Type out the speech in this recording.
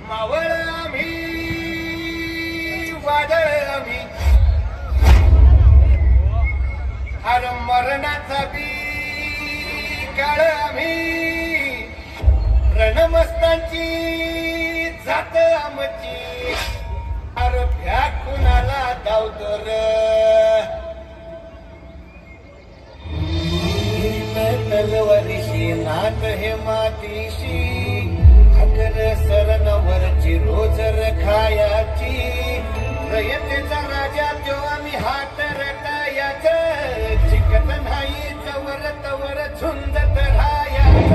मावळ आम्ही वादळ आम्ही हर मरणाचा बी काळ आम्ही रणमस्तांची जात आमची हर भ्या कुणाला धावतो र तलवारीशी नात हे मातीशी अगर सरनवरची रोज रखायाची रयतेचा राजा तो आम्ही हात रटायाच चिकत नाही तवर तवर झुंजत राहाया